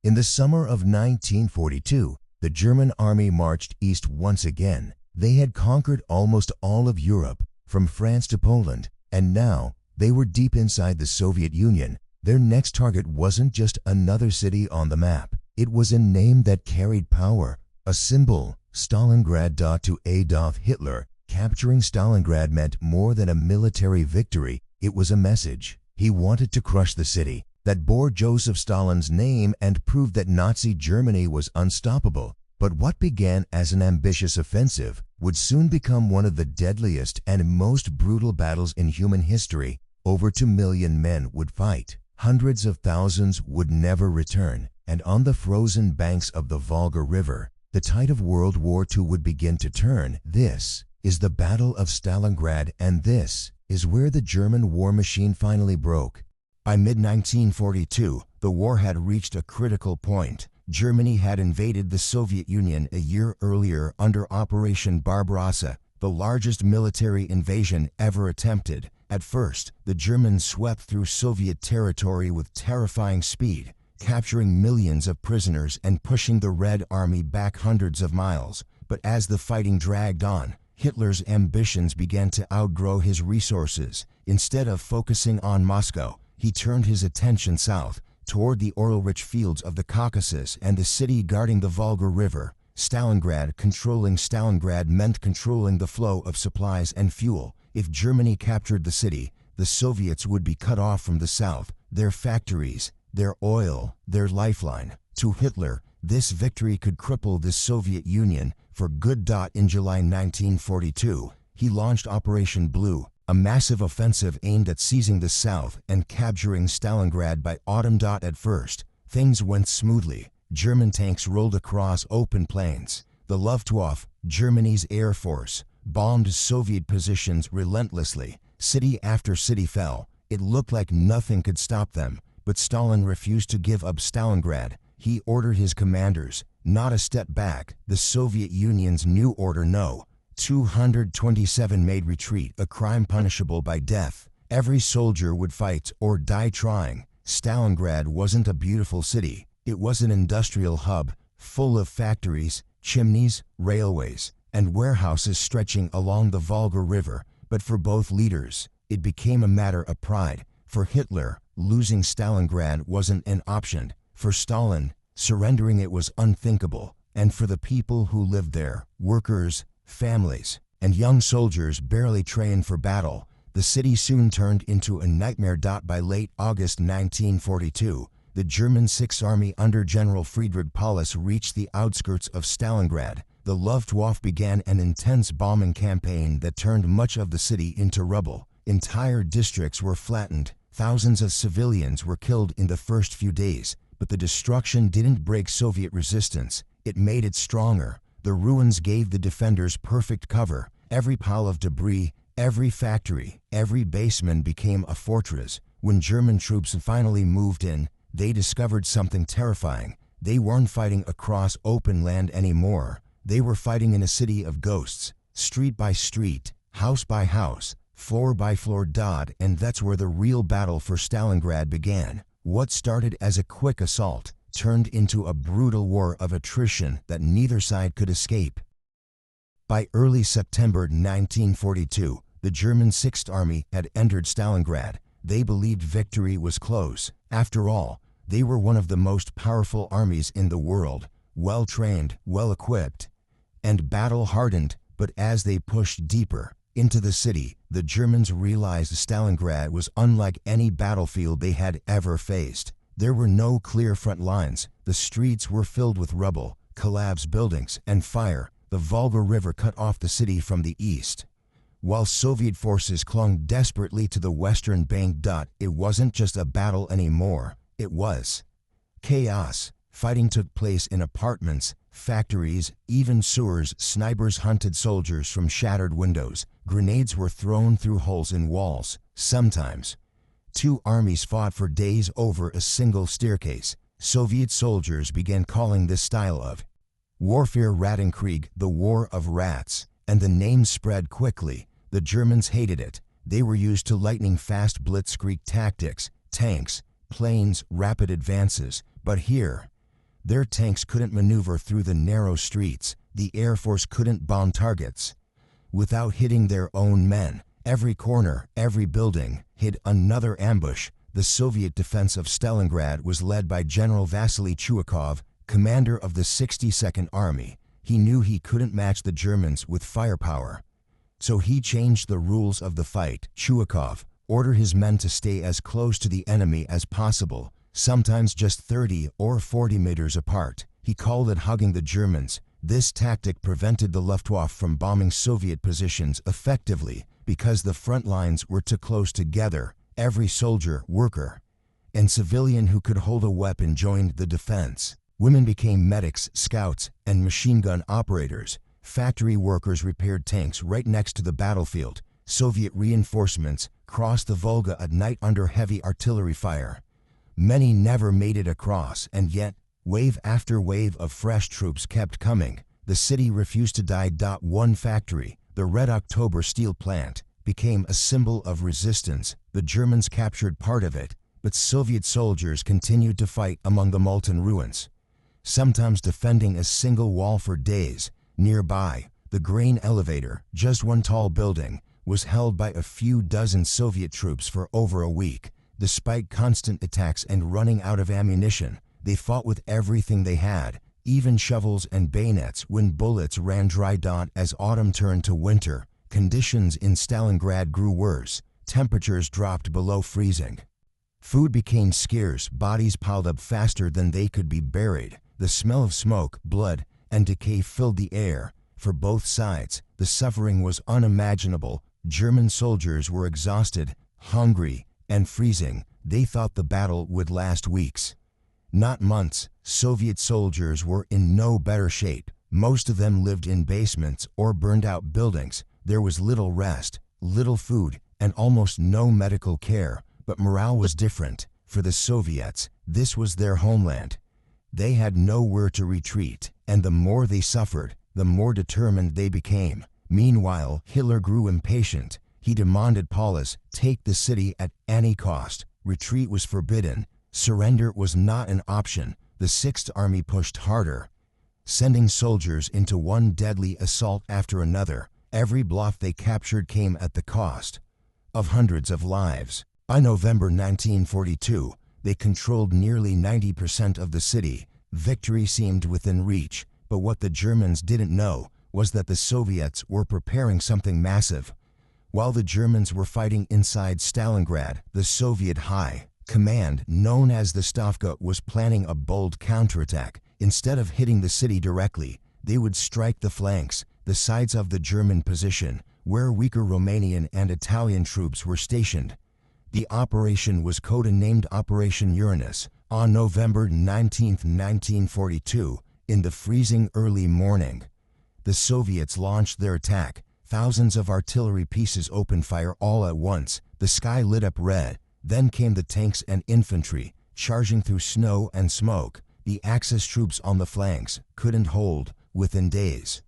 In the summer of 1942, the German army marched east once again. They had conquered almost all of Europe, from France to Poland, and now they were deep inside the Soviet Union. Their next target wasn't just another city on the map. It was a name that carried power, a symbol, Stalingrad. To Adolf Hitler, capturing Stalingrad meant more than a military victory. It was a message. He wanted to crush the city that bore Joseph Stalin's name and prove that Nazi Germany was unstoppable. But what began as an ambitious offensive would soon become one of the deadliest and most brutal battles in human history. Over 2 million men would fight. Hundreds of thousands would never return. And on the frozen banks of the Volga River, the tide of World War II would begin to turn. This is the Battle of Stalingrad, and this is where the German war machine finally broke. By mid-1942, the war had reached a critical point. Germany had invaded the Soviet Union a year earlier under Operation Barbarossa, the largest military invasion ever attempted. At first, the Germans swept through Soviet territory with terrifying speed, capturing millions of prisoners and pushing the Red Army back hundreds of miles. But as the fighting dragged on, Hitler's ambitions began to outgrow his resources. Instead of focusing on Moscow, he turned his attention south, toward the oil-rich fields of the Caucasus and the city guarding the Volga River. Controlling Stalingrad meant controlling the flow of supplies and fuel. If Germany captured the city, the Soviets would be cut off from the south, their factories, their oil, their lifeline. To Hitler, this victory could cripple the Soviet Union for good. In July 1942, he launched Operation Blue, a massive offensive aimed at seizing the south and capturing Stalingrad by autumn. At first, things went smoothly. German tanks rolled across open plains. The Luftwaffe, Germany's air force, bombed Soviet positions relentlessly. City after city fell. It looked like nothing could stop them. But Stalin refused to give up Stalingrad. He ordered his commanders, not a step back. The Soviet Union's new order No. 227 made retreat a crime punishable by death. Every soldier would fight or die trying. Stalingrad wasn't a beautiful city. It was an industrial hub, full of factories, chimneys, railways, and warehouses stretching along the Volga River. But for both leaders, it became a matter of pride. For Hitler, losing Stalingrad wasn't an option. For Stalin, surrendering it was unthinkable. And for the people who lived there, workers, families, and young soldiers barely trained for battle, the city soon turned into a nightmare. By late August 1942, the German Sixth Army under General Friedrich Paulus reached the outskirts of Stalingrad. The Luftwaffe began an intense bombing campaign that turned much of the city into rubble. Entire districts were flattened. Thousands of civilians were killed in the first few days. But the destruction didn't break Soviet resistance. It made it stronger. The ruins gave the defenders perfect cover. Every pile of debris, every factory, every basement became a fortress. When German troops finally moved in, they discovered something terrifying. They weren't fighting across open land anymore. They were fighting in a city of ghosts, street by street, house by house, floor by floor. And that's where the real battle for Stalingrad began. What started as a quick assault turned into a brutal war of attrition that neither side could escape. By early September 1942, the German Sixth Army had entered Stalingrad. They believed victory was close. After all, they were one of the most powerful armies in the world, well-trained, well-equipped, and battle-hardened. But as they pushed deeper into the city, the Germans realized Stalingrad was unlike any battlefield they had ever faced. There were no clear front lines. The streets were filled with rubble, collapsed buildings, and fire. The Volga River cut off the city from the east, while Soviet forces clung desperately to the western bank. It wasn't just a battle anymore. It was chaos. Fighting took place in apartments, factories, even sewers. Snipers hunted soldiers from shattered windows. Grenades were thrown through holes in walls. Sometimes, two armies fought for days over a single staircase. Soviet soldiers began calling this style of warfare Rattenkrieg, the War of Rats, and the name spread quickly. The Germans hated it. They were used to lightning-fast blitzkrieg tactics, tanks, planes, rapid advances. But here, Their tanks couldn't maneuver through the narrow streets. The Air Force couldn't bomb targets without hitting their own men. Every corner, every building, hid another ambush. The Soviet defense of Stalingrad was led by General Vasily Chuikov, commander of the 62nd Army. He knew he couldn't match the Germans with firepower. So he changed the rules of the fight. Chuikov ordered his men to stay as close to the enemy as possible, sometimes just 30 or 40 meters apart. He called it hugging the Germans. This tactic prevented the Luftwaffe from bombing Soviet positions effectively because the front lines were too close together. Every soldier, worker, and civilian who could hold a weapon joined the defense. Women became medics, scouts, and machine gun operators. Factory workers repaired tanks right next to the battlefield. Soviet reinforcements crossed the Volga at night under heavy artillery fire. Many never made it across, and yet, wave after wave of fresh troops kept coming. The city refused to die. One factory, the Red October steel plant, became a symbol of resistance. The Germans captured part of it, but Soviet soldiers continued to fight among the molten ruins, sometimes defending a single wall for days. Nearby, the grain elevator, just one tall building, was held by a few dozen Soviet troops for over a week. Despite constant attacks and running out of ammunition, they fought with everything they had, even shovels and bayonets when bullets ran dry. As autumn turned to winter, conditions in Stalingrad grew worse. Temperatures dropped below freezing. Food became scarce. Bodies piled up faster than they could be buried. The smell of smoke, blood, and decay filled the air. For both sides, the suffering was unimaginable. German soldiers were exhausted, hungry, and freezing. They thought the battle would last weeks, not months. Soviet soldiers were in no better shape. Most of them lived in basements or burned out buildings. There was little rest, little food, and almost no medical care. But morale was different. For the Soviets, this was their homeland. They had nowhere to retreat, and the more they suffered, the more determined they became. Meanwhile, Hitler grew impatient. He demanded police take the city at any cost. Retreat was forbidden. Surrender was not an option. The Sixth Army pushed harder, sending soldiers into one deadly assault after another. Every bluff they captured came at the cost of hundreds of lives. By November 1942, they controlled nearly 90% of the city. Victory seemed within reach, but what the Germans didn't know was that the Soviets were preparing something massive. While the Germans were fighting inside Stalingrad, the Soviet High Command, known as the Stavka, was planning a bold counterattack. Instead of hitting the city directly, they would strike the flanks, the sides of the German position, where weaker Romanian and Italian troops were stationed. The operation was codenamed Operation Uranus. On November 19, 1942, in the freezing early morning, the Soviets launched their attack. Thousands of artillery pieces opened fire all at once. The sky lit up red. Then came the tanks and infantry, charging through snow and smoke. The Axis troops on the flanks couldn't hold. Within days,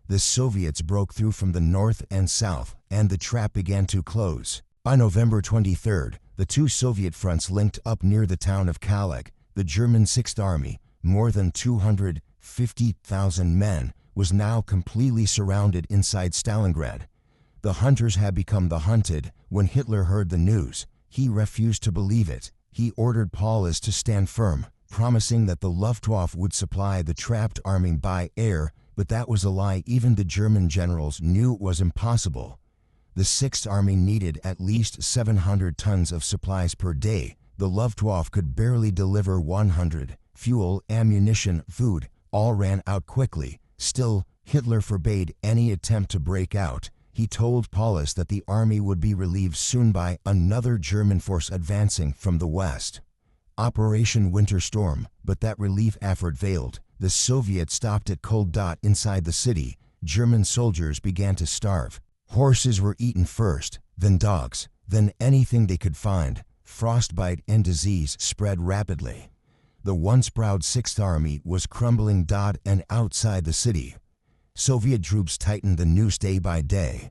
the Soviets broke through from the north and south, and the trap began to close. By November 23rd, the two Soviet fronts linked up near the town of Kalak. The German Sixth Army, more than 250,000 men, was now completely surrounded inside Stalingrad. The hunters had become the hunted. When Hitler heard the news, he refused to believe it. He ordered police to stand firm, promising that the Luftwaffe would supply the trapped army by air, but that was a lie. Even the German generals knew it was impossible. The Sixth Army needed at least 700 tons of supplies per day. The Luftwaffe could barely deliver 100. Fuel, ammunition, food, all ran out quickly. Still, Hitler forbade any attempt to break out. He told police that the army would be relieved soon by another German force advancing from the west. Operation Winter Storm, but that relief effort failed. The Soviets stopped at cold. Inside the city, German soldiers began to starve. Horses were eaten first, then dogs, then anything they could find. Frostbite and disease spread rapidly. The once proud Sixth Army was crumbling. And outside the city, Soviet troops tightened the noose day by day.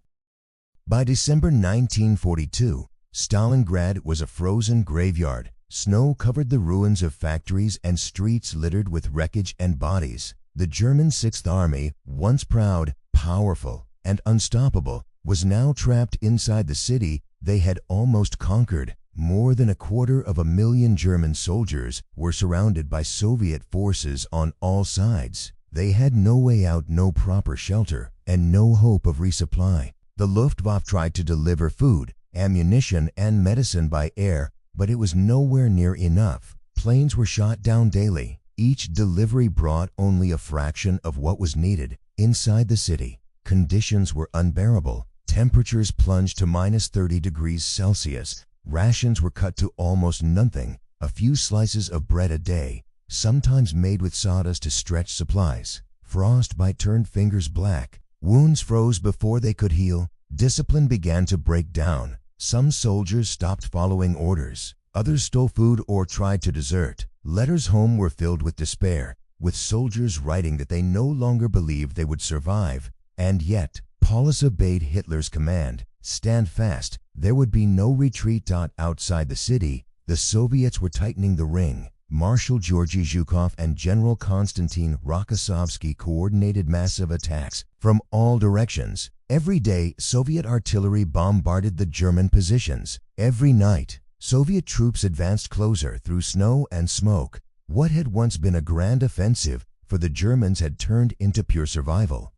By December 1942, Stalingrad was a frozen graveyard. Snow covered the ruins of factories and streets littered with wreckage and bodies. The German Sixth Army, once proud, powerful, and unstoppable, was now trapped inside the city they had almost conquered. More than 250,000 German soldiers were surrounded by Soviet forces on all sides. They had no way out, no proper shelter, and no hope of resupply. The Luftwaffe tried to deliver food, ammunition, and medicine by air, but it was nowhere near enough. Planes were shot down daily. Each delivery brought only a fraction of what was needed. Inside the city, conditions were unbearable. Temperatures plunged to -30 degrees Celsius. Rations were cut to almost nothing, a few slices of bread a day, sometimes made with sawdust to stretch supplies. Frostbite turned fingers black. Wounds froze before they could heal. Discipline began to break down. Some soldiers stopped following orders. Others stole food or tried to desert. Letters home were filled with despair, with soldiers writing that they no longer believed they would survive. And yet, Paulus obeyed Hitler's command. Stand fast. There would be no retreat. Outside the city, the Soviets were tightening the ring. Marshal Georgy Zhukov and General Konstantin Rokossovsky coordinated massive attacks from all directions. Every day, Soviet artillery bombarded the German positions. Every night, Soviet troops advanced closer through snow and smoke. What had once been a grand offensive for the Germans had turned into pure survival.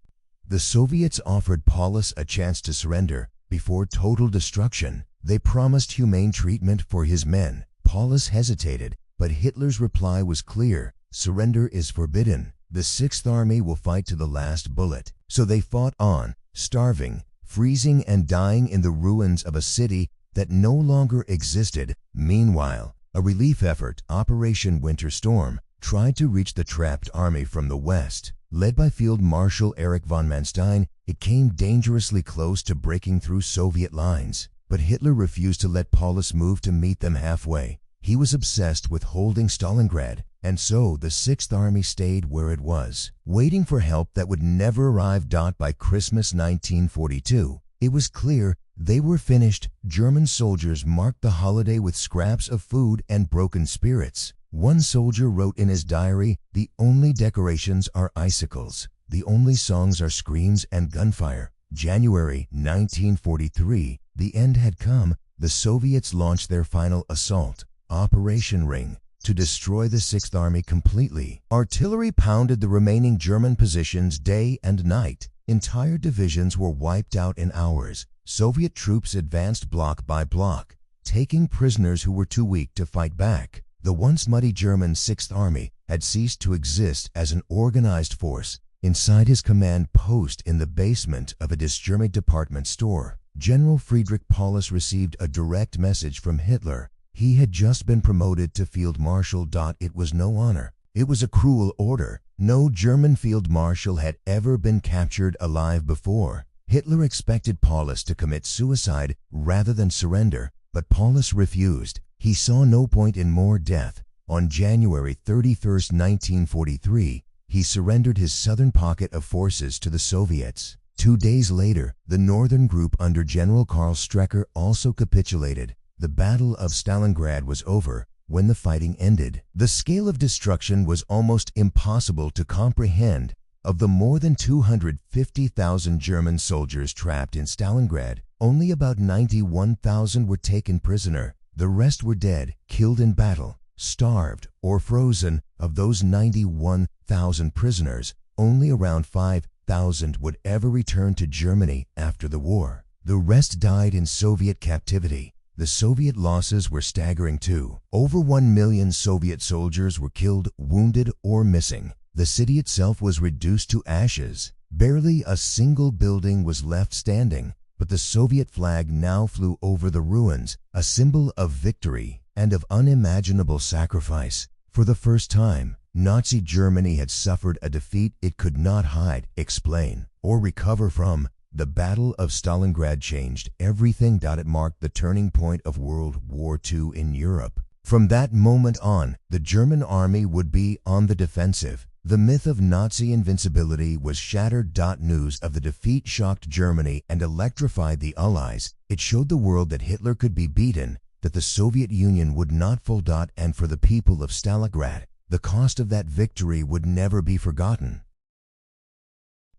The Soviets offered Paulus a chance to surrender before total destruction. They promised humane treatment for his men. Paulus hesitated, but Hitler's reply was clear: surrender is forbidden. The Sixth Army will fight to the last bullet. So they fought on, starving, freezing, and dying in the ruins of a city that no longer existed. Meanwhile, a relief effort, Operation Winter Storm, tried to reach the trapped army from the west. Led by Field Marshal Erich von Manstein, it came dangerously close to breaking through Soviet lines. But Hitler refused to let Paulus move to meet them halfway. He was obsessed with holding Stalingrad, and so the Sixth Army stayed where it was, waiting for help that would never arrive. By Christmas 1942, it was clear they were finished. German soldiers marked the holiday with scraps of food and broken spirits. One soldier wrote in his diary, "The only decorations are icicles. The only songs are screams and gunfire." January 1943, the end had come. The Soviets launched their final assault, Operation Ring, to destroy the Sixth Army completely. Artillery pounded the remaining German positions day and night. Entire divisions were wiped out in hours. Soviet troops advanced block by block, taking prisoners who were too weak to fight back. The once muddy German Sixth Army had ceased to exist as an organized force. Inside his command post in the basement of a German department store, General Friedrich Paulus received a direct message from Hitler. He had just been promoted to Field Marshal. It was no honor. It was a cruel order. No German Field Marshal had ever been captured alive before. Hitler expected Paulus to commit suicide rather than surrender, but Paulus refused. He saw no point in more death. On January 31, 1943, he surrendered his southern pocket of forces to the Soviets. 2 days later, the northern group under General Karl Strecker also capitulated. The Battle of Stalingrad was over when the fighting ended. The scale of destruction was almost impossible to comprehend. Of the more than 250,000 German soldiers trapped in Stalingrad, only about 91,000 were taken prisoner. The rest were dead, killed in battle, starved, or frozen. Of those 91,000 prisoners, only around 5,000 would ever return to Germany after the war. The rest died in Soviet captivity. The Soviet losses were staggering too. Over 1 million Soviet soldiers were killed, wounded, or missing. The city itself was reduced to ashes. Barely a single building was left standing. But the Soviet flag now flew over the ruins, a symbol of victory and of unimaginable sacrifice. For the first time, Nazi Germany had suffered a defeat it could not hide, explain, or recover from. The Battle of Stalingrad changed everything. It marked the turning point of World War II in Europe. From that moment on, the German army would be on the defensive. The myth of Nazi invincibility was shattered. News of the defeat shocked Germany and electrified the Allies. It showed the world that Hitler could be beaten, that the Soviet Union would not fall. And for the people of Stalingrad, the cost of that victory would never be forgotten.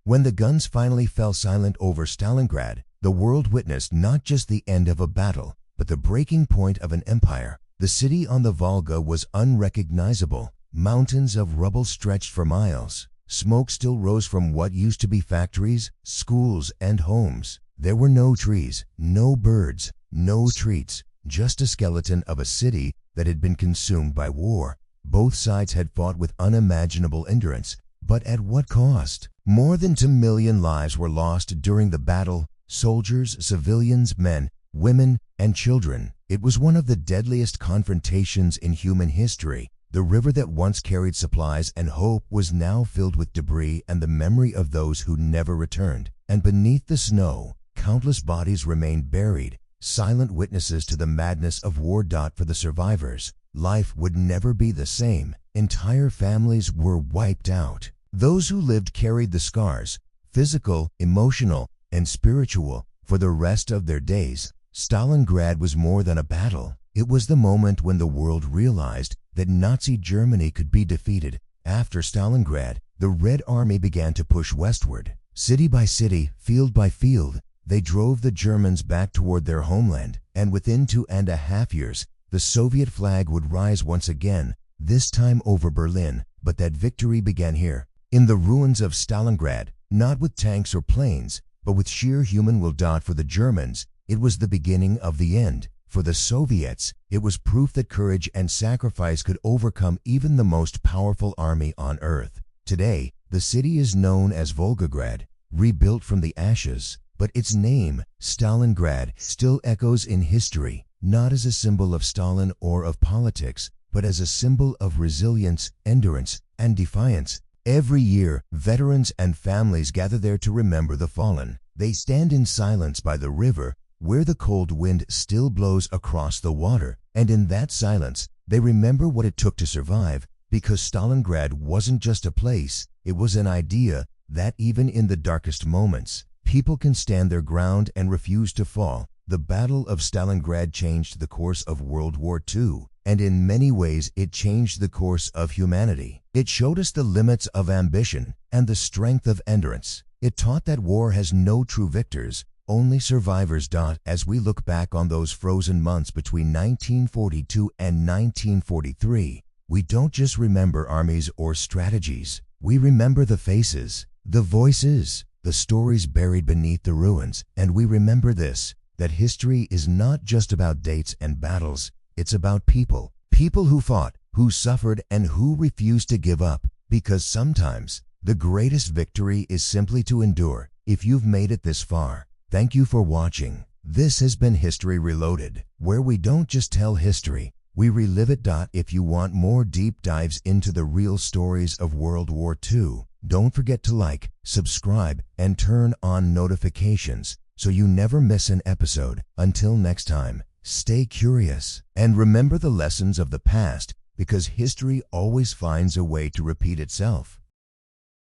When the guns finally fell silent over Stalingrad, the world witnessed not just the end of a battle, but the breaking point of an empire. The city on the Volga was unrecognizable. Mountains of rubble stretched for miles. Smoke still rose from what used to be factories, schools, and homes. There were no trees, no birds, no treats, just a skeleton of a city that had been consumed by war. Both sides had fought with unimaginable endurance, but at what cost? More than 2 million lives were lost during the battle: soldiers, civilians, men, women, and children. It was one of the deadliest confrontations in human history. The river that once carried supplies and hope was now filled with debris and the memory of those who never returned. And beneath the snow, countless bodies remained buried, silent witnesses to the madness of war. For the survivors, life would never be the same. Entire families were wiped out. Those who lived carried the scars, physical, emotional, and spiritual, for the rest of their days. Stalingrad was more than a battle. It was the moment when the world realized that Nazi Germany could be defeated. After Stalingrad, the Red Army began to push westward. City by city, field by field, they drove the Germans back toward their homeland, and within 2.5 years, the Soviet flag would rise once again, this time over Berlin. But that victory began here, in the ruins of Stalingrad, not with tanks or planes, but with sheer human will. For the Germans, it was the beginning of the end. For the Soviets, it was proof that courage and sacrifice could overcome even the most powerful army on earth. Today, the city is known as Volgograd, rebuilt from the ashes, but its name, Stalingrad, still echoes in history, not as a symbol of Stalin or of politics, but as a symbol of resilience, endurance, and defiance. Every year, veterans and families gather there to remember the fallen. They stand in silence by the river, where the cold wind still blows across the water, and in that silence, they remember what it took to survive, because Stalingrad wasn't just a place, it was an idea that even in the darkest moments, people can stand their ground and refuse to fall. The Battle of Stalingrad changed the course of World War II, and in many ways it changed the course of humanity. It showed us the limits of ambition and the strength of endurance. It taught that war has no true victors, only survivors. As we look back on those frozen months between 1942 and 1943, we don't just remember armies or strategies. We remember the faces, the voices, the stories buried beneath the ruins. And we remember this, that history is not just about dates and battles, it's about people. People who fought, who suffered, and who refused to give up. Because sometimes, the greatest victory is simply to endure. If you've made it this far, thank you for watching. This has been History Reloaded, where we don't just tell history, we relive it. If you want more deep dives into the real stories of World War II, don't forget to like, subscribe, and turn on notifications so you never miss an episode. Until next time, stay curious and remember the lessons of the past, because history always finds a way to repeat itself.